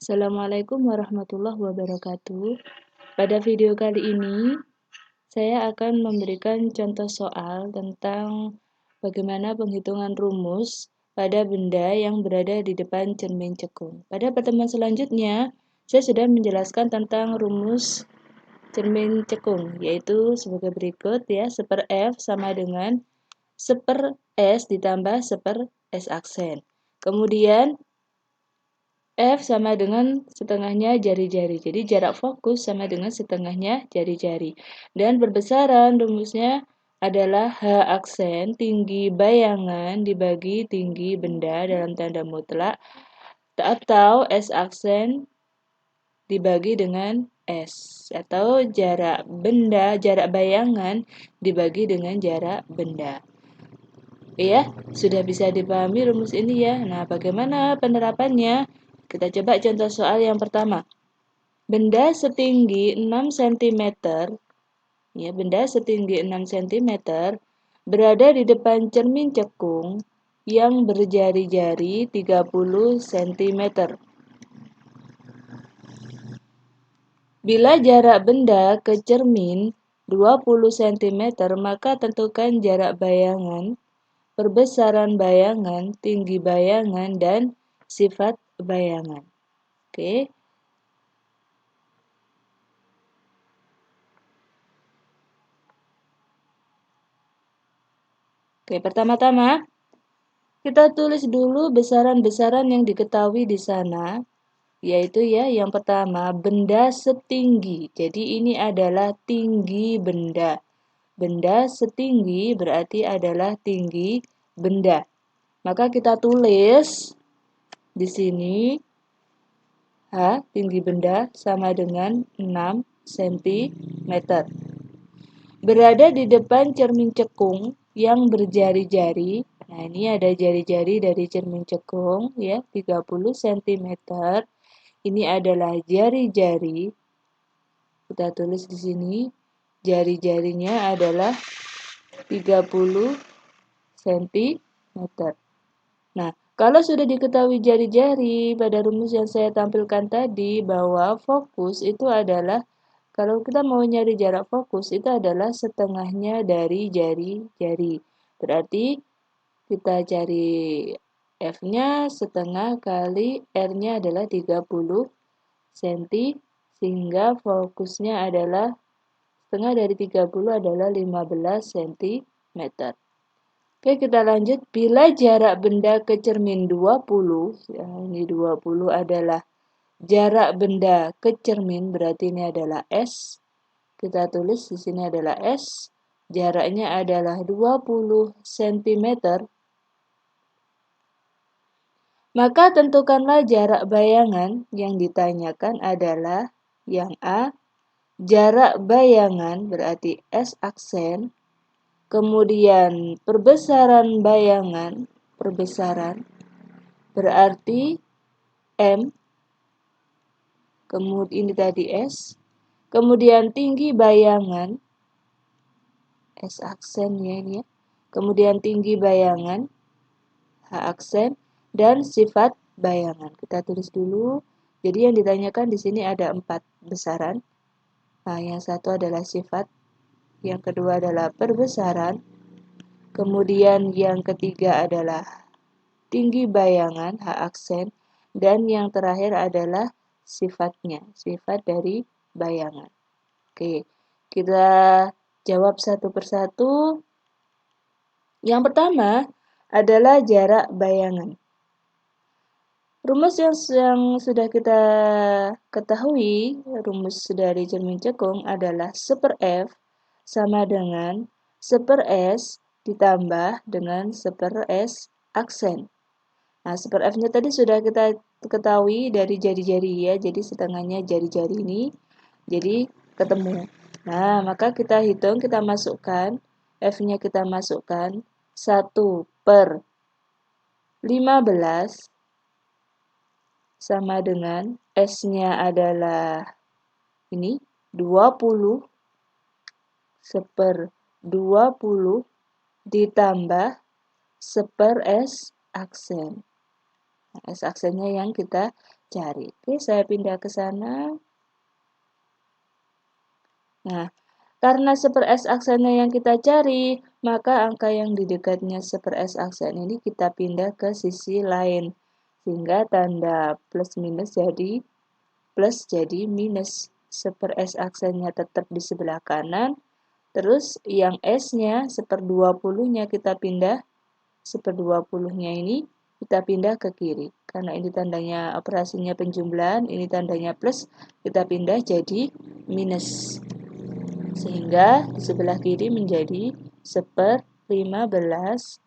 Assalamualaikum warahmatullahi wabarakatuh. Pada video kali ini, saya akan memberikan contoh soal tentang bagaimana penghitungan rumus pada benda yang berada di depan cermin cekung. Pada pertemuan selanjutnya, saya sudah menjelaskan tentang rumus cermin cekung, yaitu sebagai berikut ya, 1/F sama dengan 1/S ditambah 1/S aksen. Kemudian F sama dengan setengahnya jari-jari. Jadi jarak fokus sama dengan setengahnya jari-jari. Dan perbesaran rumusnya adalah H aksen tinggi bayangan dibagi tinggi benda dalam tanda mutlak atau S aksen dibagi dengan S atau jarak bayangan dibagi dengan jarak benda. Ya, sudah bisa dipahami rumus ini ya. Nah, bagaimana penerapannya? Kita coba contoh soal yang pertama. Benda setinggi 6 cm, ya, benda setinggi 6 cm berada di depan cermin cekung yang berjari-jari 30 cm. Bila jarak benda ke cermin 20 cm, maka tentukan jarak bayangan, perbesaran bayangan, tinggi bayangan, dan sifat bayangan. Oke. Oke, pertama-tama kita tulis dulu besaran-besaran yang diketahui di sana, yaitu ya, yang pertama, benda setinggi. Jadi ini adalah tinggi benda. Benda setinggi berarti adalah tinggi benda. Maka kita tulis di sini H, tinggi benda, sama dengan 6 cm. Berada di depan cermin cekung yang berjari-jari. Nah, ini ada jari-jari dari cermin cekung ya, 30 cm. Ini adalah jari-jari. Kita tulis di sini jari-jarinya adalah 30 cm. Nah, kalau sudah diketahui jari-jari pada rumus yang saya tampilkan tadi bahwa fokus itu adalah, kalau kita mau nyari jarak fokus itu adalah setengahnya dari jari-jari. Berarti kita cari F-nya setengah kali R-nya adalah 30 cm, sehingga fokusnya adalah setengah dari 30 adalah 15 cm. Oke, kita lanjut. Bila jarak benda ke cermin 20, ya, ini 20 adalah jarak benda ke cermin, berarti ini adalah S. Kita tulis di sini adalah S. Jaraknya adalah 20 cm. Maka tentukanlah jarak bayangan. Yang ditanyakan adalah yang A. Jarak bayangan berarti S aksen. Kemudian perbesaran bayangan, perbesaran berarti M, kemudian ini tadi S, kemudian tinggi bayangan, S aksen ya ini ya, kemudian tinggi bayangan, H aksen, dan sifat bayangan. Kita tulis dulu. Jadi yang ditanyakan di sini ada 4 besaran. Nah, yang satu adalah sifat, yang kedua adalah perbesaran, kemudian yang ketiga adalah tinggi bayangan, H aksen, dan yang terakhir adalah sifatnya, sifat dari bayangan. Oke, kita jawab satu persatu. Yang pertama adalah jarak bayangan. Rumus yang sudah kita ketahui, rumus dari cermin cekung adalah 1/F sama dengan 1/S ditambah dengan 1/S aksen. Nah, 1/F-nya tadi sudah kita ketahui dari jari-jari ya, jadi setengahnya jari-jari ini, jadi ketemu. Nah, maka kita hitung, kita masukkan, F-nya kita masukkan, 1/15 sama dengan S-nya adalah ini, 20, 1/20 ditambah 1/S aksen. S aksennya yang kita cari. Oke, saya pindah ke sana. Nah, karena super S aksennya yang kita cari, maka angka yang di dekatnya super S aksen ini kita pindah ke sisi lain. Sehingga tanda plus minus jadi plus jadi minus. Super S aksennya tetap di sebelah kanan. Terus yang S-nya, 1/20-nya kita pindah. 1/20-nya ini kita pindah ke kiri. Karena ini tandanya operasinya penjumlahan, ini tandanya plus, kita pindah jadi minus. Sehingga di sebelah kiri menjadi 1/15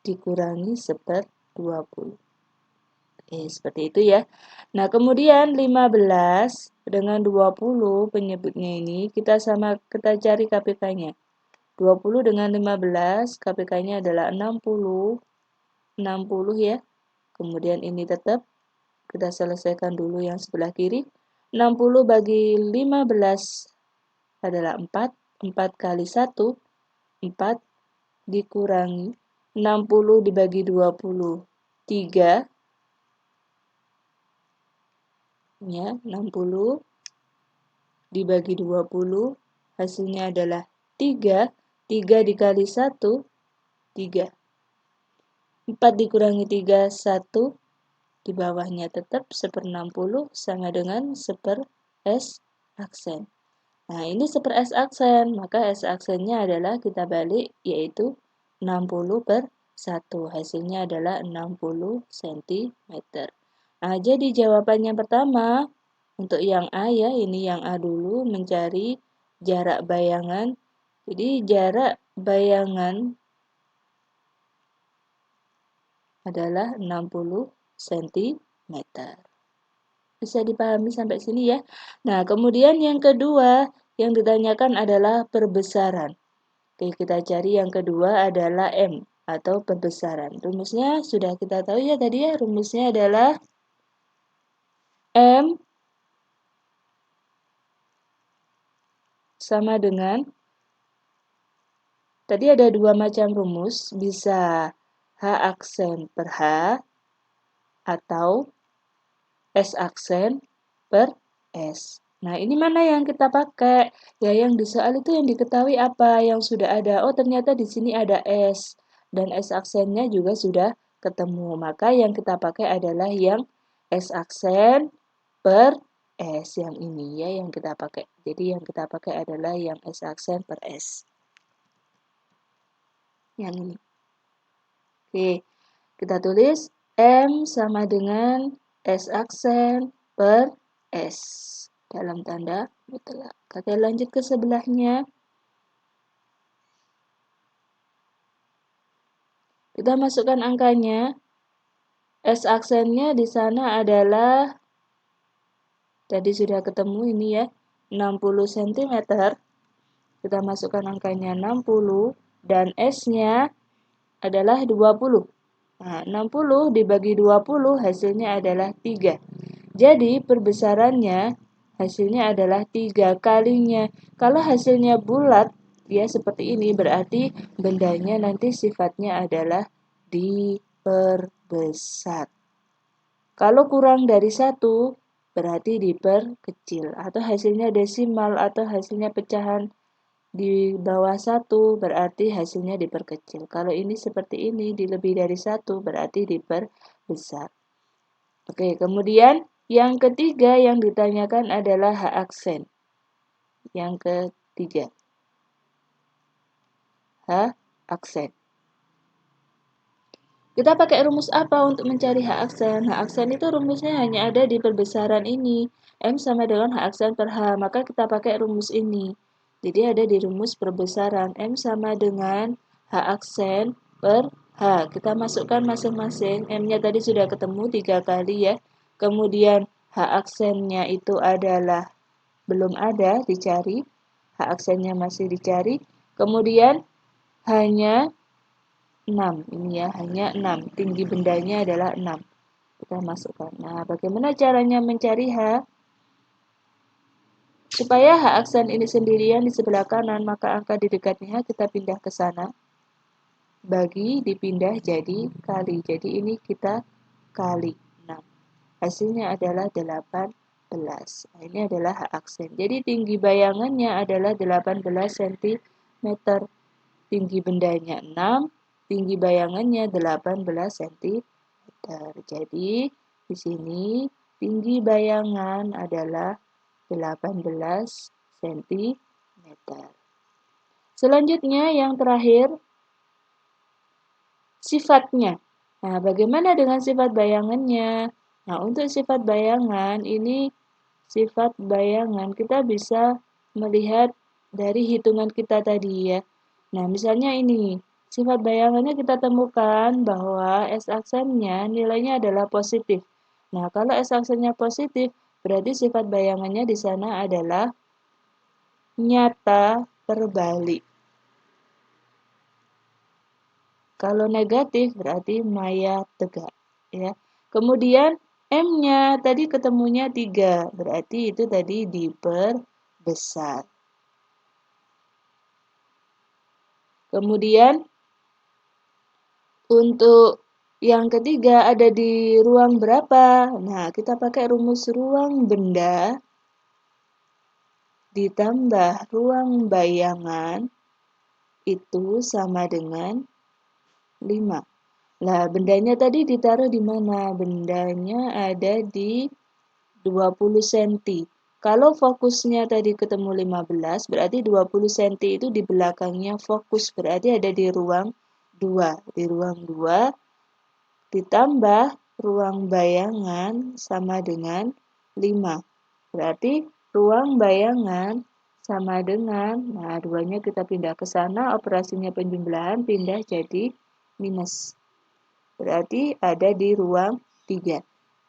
dikurangi 1/20. Seperti itu ya. Nah, kemudian 15 dengan 20 penyebutnya ini kita cari KPK-nya. 20 dengan 15 KPK-nya adalah 60. 60 ya. Kemudian ini tetap kita selesaikan dulu yang sebelah kiri. 60 bagi 15 adalah 4. 4 kali 1, 4 dikurangi 60 dibagi 20, 3. Ya, 60 dibagi 20 hasilnya adalah 3. 3 dikali 1, 3. 4 dikurangi 3, 1. Di bawahnya tetap 1/60 sama dengan 1 S aksen. Nah, ini 1 S aksen, maka S aksennya adalah kita balik, yaitu 60/1. Hasilnya adalah 60 cm. Nah, jadi jawaban yang pertama, untuk yang A ya, ini yang A dulu, mencari jarak bayangan. Jadi, jarak bayangan adalah 60 cm. Bisa dipahami sampai sini ya. Nah, kemudian yang kedua yang ditanyakan adalah perbesaran. Oke, kita cari yang kedua adalah M atau perbesaran. Rumusnya sudah kita tahu ya tadi ya. Rumusnya adalah M sama dengan, tadi ada dua macam rumus, bisa H aksen per H atau S aksen per S. Nah, ini mana yang kita pakai? Ya, yang di soal itu yang diketahui apa? Yang sudah ada. Oh, ternyata di sini ada S. Dan S aksennya juga sudah ketemu. Maka yang kita pakai adalah yang S aksen per S. Yang ini ya, yang kita pakai. Jadi, yang kita pakai adalah yang S aksen per S. Yang ini. Oke, kita tulis M sama dengan S aksen per S. Dalam tanda mutlak. Kita lanjut ke sebelahnya. Kita masukkan angkanya. S aksennya di sana adalah, tadi sudah ketemu ini ya, 60 cm. Kita masukkan angkanya 60 dan S-nya adalah 20. Nah, 60 dibagi 20 hasilnya adalah 3. Jadi perbesarannya hasilnya adalah 3 kalinya. Kalau hasilnya bulat, ya seperti ini, berarti bendanya nanti sifatnya adalah diperbesar. Kalau kurang dari 1, berarti diperkecil. Atau hasilnya desimal atau hasilnya pecahan di bawah 1, berarti hasilnya diperkecil. Kalau ini seperti ini, di lebih dari 1, berarti diperbesar. Oke, kemudian yang ketiga yang ditanyakan adalah H aksen. Yang ketiga, H aksen. Kita pakai rumus apa untuk mencari H aksen? H aksen itu rumusnya hanya ada di perbesaran ini. M sama dengan H aksen per H, maka kita pakai rumus ini. Jadi ada di rumus perbesaran. M sama dengan H aksen per H. Kita masukkan masing-masing. M-nya tadi sudah ketemu 3 kali ya. Kemudian H aksennya itu adalah belum ada, dicari. H aksennya masih dicari. Kemudian hanya 6. Ini ya, hanya 6. Tinggi bendanya adalah 6. Kita masukkan. Nah, bagaimana caranya mencari H? Supaya H aksen ini sendirian di sebelah kanan, maka angka di dekatnya kita pindah ke sana. Bagi dipindah jadi kali. Jadi ini kita kali 6. hasilnya adalah 18. Nah, ini adalah H aksen. Jadi tinggi bayangannya adalah 18 cm. Tinggi bendanya 6, tinggi bayangannya 18 cm. Jadi di sini tinggi bayangan adalah 18 cm. Selanjutnya yang terakhir, sifatnya. Nah, bagaimana dengan sifat bayangannya? Nah, untuk sifat bayangan, ini sifat bayangan kita bisa melihat dari hitungan kita tadi ya. Nah, misalnya ini, sifat bayangannya kita temukan bahwa S aksennya nilainya adalah positif. Nah, kalau S aksennya positif, berarti sifat bayangannya di sana adalah nyata terbalik. Kalau negatif berarti maya tegak, ya. Kemudian M-nya tadi ketemunya 3, berarti itu tadi diperbesar. Kemudian untuk yang ketiga ada di ruang berapa? Nah, kita pakai rumus ruang benda ditambah ruang bayangan itu sama dengan 5. Lah, bendanya tadi ditaruh di mana? Bendanya ada di 20 cm. Kalau fokusnya tadi ketemu 15, berarti 20 cm itu di belakangnya fokus, berarti ada di ruang 2. Di ruang 2 ditambah ruang bayangan sama dengan 5. Berarti ruang bayangan sama dengan, nah duanya kita pindah ke sana, operasinya penjumlahan pindah jadi minus. Berarti ada di ruang 3.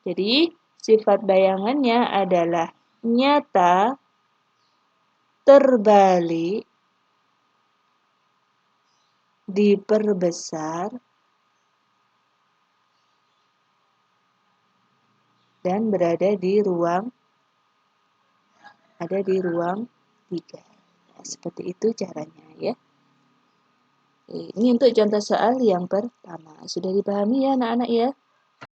Jadi, sifat bayangannya adalah nyata, terbalik, diperbesar, dan berada di ruang 3. Nah, seperti itu caranya ya. Ini untuk contoh soal yang pertama. Sudah dipahami ya anak-anak ya?